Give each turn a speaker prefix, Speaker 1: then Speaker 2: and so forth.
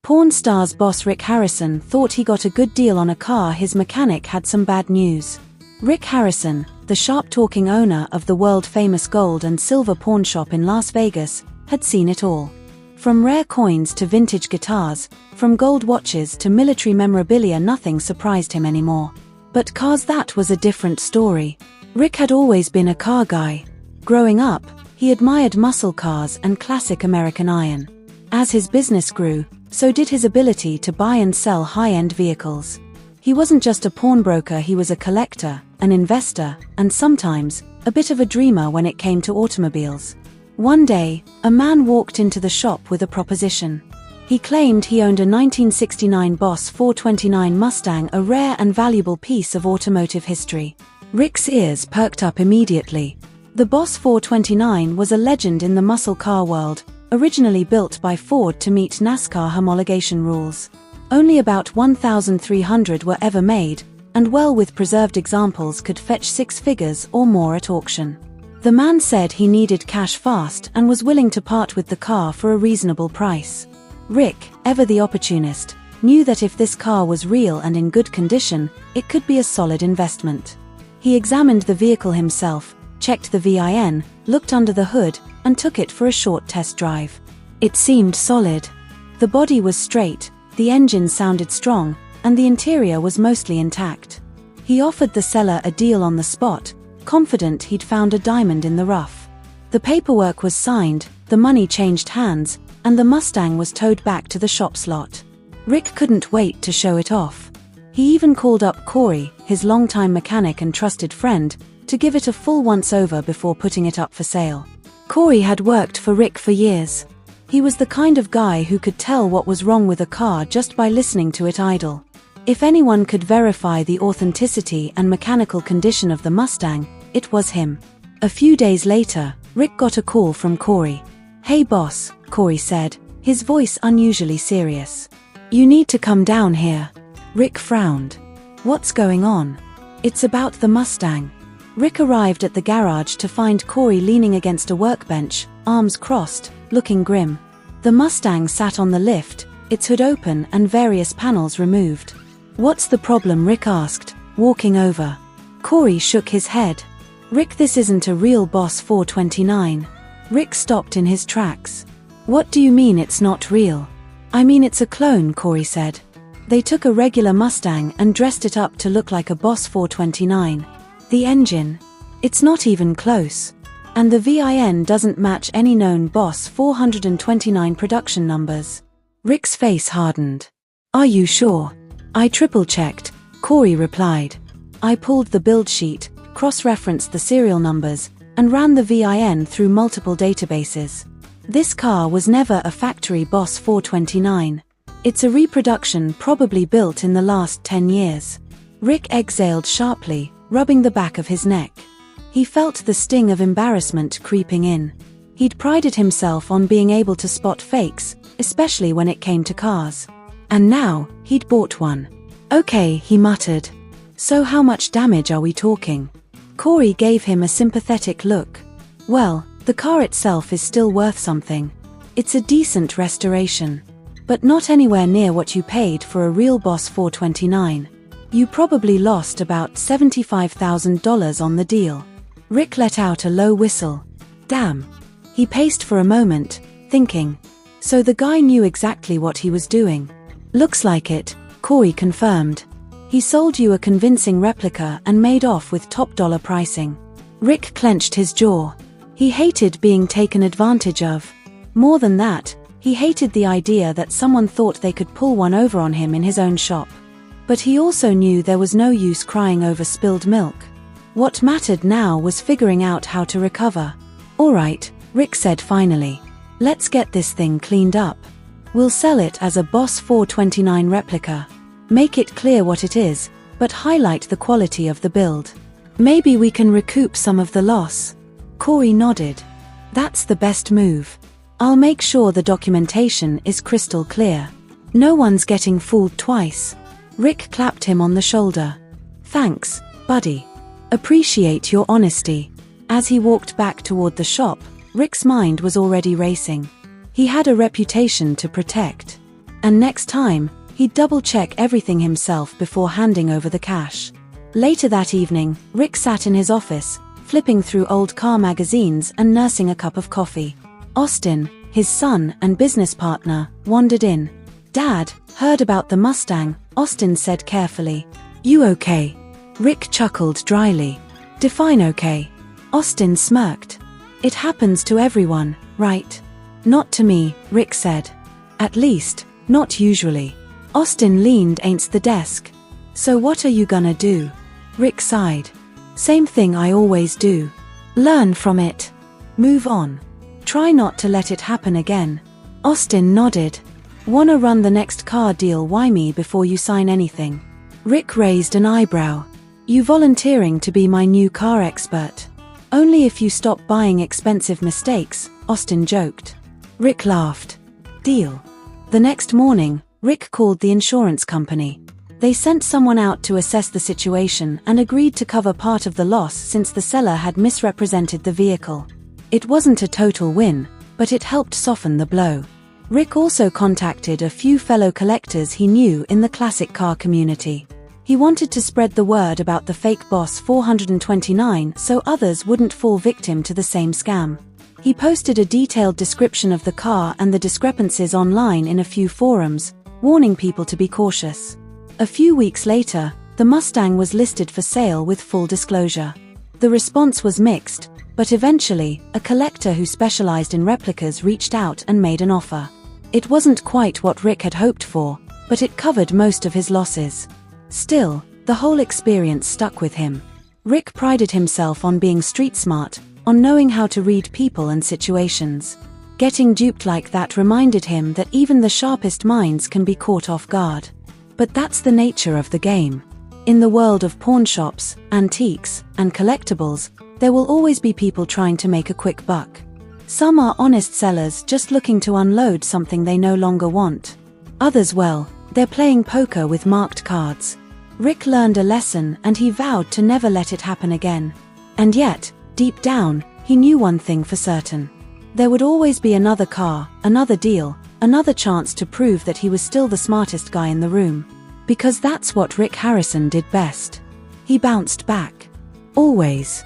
Speaker 1: Pawn Stars boss Rick Harrison thought he got a good deal on a car. His mechanic had some bad news. Rick Harrison, the sharp-talking owner of the world-famous gold and silver pawn shop in Las Vegas, had seen it all. From rare coins to vintage guitars, from gold watches to military memorabilia, nothing surprised him anymore. But cars, that was a different story. Rick had always been a car guy. Growing up, he admired muscle cars and classic American iron. As his business grew, so did his ability to buy and sell high-end vehicles. He wasn't just a pawnbroker, he was a collector, an investor, and sometimes, a bit of a dreamer when it came to automobiles. One day, a man walked into the shop with a proposition. He claimed he owned a 1969 Boss 429 Mustang, a rare and valuable piece of automotive history. Rick's ears perked up immediately. The Boss 429 was a legend in the muscle car world, originally built by Ford to meet NASCAR homologation rules. Only about 1,300 were ever made, and well, with preserved examples, could fetch 6 figures or more at auction. The man said he needed cash fast and was willing to part with the car for a reasonable price. Rick, ever the opportunist, knew that if this car was real and in good condition, it could be a solid investment. He examined the vehicle himself, checked the VIN, looked under the hood, and took it for a short test drive. It seemed solid. The body was straight, the engine sounded strong, and the interior was mostly intact. He offered the seller a deal on the spot, confident he'd found a diamond in the rough. The paperwork was signed, the money changed hands, and the Mustang was towed back to the shop's lot. Rick couldn't wait to show it off. He even called up Corey, his longtime mechanic and trusted friend, to give it a full once-over before putting it up for sale. Corey had worked for Rick for years. He was the kind of guy who could tell what was wrong with a car just by listening to it idle. If anyone could verify the authenticity and mechanical condition of the Mustang, it was him. A few days later, Rick got a call from Corey. "Hey boss," Corey said, his voice unusually serious. "You need to come down here." Rick frowned. "What's going on?" "It's about the Mustang." Rick arrived at the garage to find Corey leaning against a workbench, arms crossed, looking grim. The Mustang sat on the lift, its hood open and various panels removed. "What's the problem?" Rick asked, walking over. Corey shook his head. "Rick, this isn't a real Boss 429. Rick stopped in his tracks. "What do you mean it's not real?" "I mean it's a clone," Corey said. "They took a regular Mustang and dressed it up to look like a Boss 429. The engine? It's not even close. And the VIN doesn't match any known Boss 429 production numbers." Rick's face hardened. "Are you sure?" "I triple-checked," Corey replied. "I pulled the build sheet, cross-referenced the serial numbers, and ran the VIN through multiple databases. This car was never a factory Boss 429. It's a reproduction probably built in the last 10 years. Rick exhaled sharply, rubbing the back of his neck. He felt the sting of embarrassment creeping in. He'd prided himself on being able to spot fakes, especially when it came to cars. And now, he'd bought one. "Okay," he muttered. "So how much damage are we talking?" Corey gave him a sympathetic look. "Well, the car itself is still worth something. It's a decent restoration. But not anywhere near what you paid for a real Boss 429. You probably lost about $75,000 on the deal." Rick let out a low whistle. "Damn." He paced for a moment, thinking. So the guy knew exactly what he was doing. "Looks like it," Corey confirmed. "He sold you a convincing replica and made off with top-dollar pricing." Rick clenched his jaw. He hated being taken advantage of. More than that, he hated the idea that someone thought they could pull one over on him in his own shop. But he also knew there was no use crying over spilled milk. What mattered now was figuring out how to recover. "All right," Rick said finally. "Let's get this thing cleaned up. We'll sell it as a Boss 429 replica. Make it clear what it is, but highlight the quality of the build. Maybe we can recoup some of the loss." Corey nodded. "That's the best move. I'll make sure the documentation is crystal clear. No one's getting fooled twice." Rick clapped him on the shoulder. "Thanks, buddy. Appreciate your honesty." As he walked back toward the shop, Rick's mind was already racing. He had a reputation to protect. And next time, he'd double-check everything himself before handing over the cash. Later that evening, Rick sat in his office, flipping through old car magazines and nursing a cup of coffee. Austin, his son and business partner, wandered in. "Dad, heard about the Mustang," Austin said carefully. "You okay?" Rick chuckled dryly. "Define okay." Austin smirked. "It happens to everyone, right?" "Not to me," Rick said. "At least, not usually." Austin leaned against the desk. "So what are you gonna do?" Rick sighed. "Same thing I always do. Learn from it. Move on. Try not to let it happen again." Austin nodded. "Wanna run the next car deal? Why me before you sign anything?" Rick raised an eyebrow. "You volunteering to be my new car expert? Only if you stop buying expensive mistakes," Austin joked. Rick laughed. "Deal." The next morning, Rick called the insurance company. They sent someone out to assess the situation and agreed to cover part of the loss since the seller had misrepresented the vehicle. It wasn't a total win, but it helped soften the blow. Rick also contacted a few fellow collectors he knew in the classic car community. He wanted to spread the word about the fake Boss 429 so others wouldn't fall victim to the same scam. He posted a detailed description of the car and the discrepancies online in a few forums, warning people to be cautious. A few weeks later, the Mustang was listed for sale with full disclosure. The response was mixed, but eventually, a collector who specialized in replicas reached out and made an offer. It wasn't quite what Rick had hoped for, but it covered most of his losses. Still, the whole experience stuck with him. Rick prided himself on being street smart, on knowing how to read people and situations. Getting duped like that reminded him that even the sharpest minds can be caught off guard. But that's the nature of the game. In the world of pawnshops, antiques, and collectibles, there will always be people trying to make a quick buck. Some are honest sellers just looking to unload something they no longer want. Others, well, they're playing poker with marked cards. Rick learned a lesson and he vowed to never let it happen again. And yet, deep down, he knew one thing for certain. There would always be another car, another deal, another chance to prove that he was still the smartest guy in the room. Because that's what Rick Harrison did best. He bounced back. Always.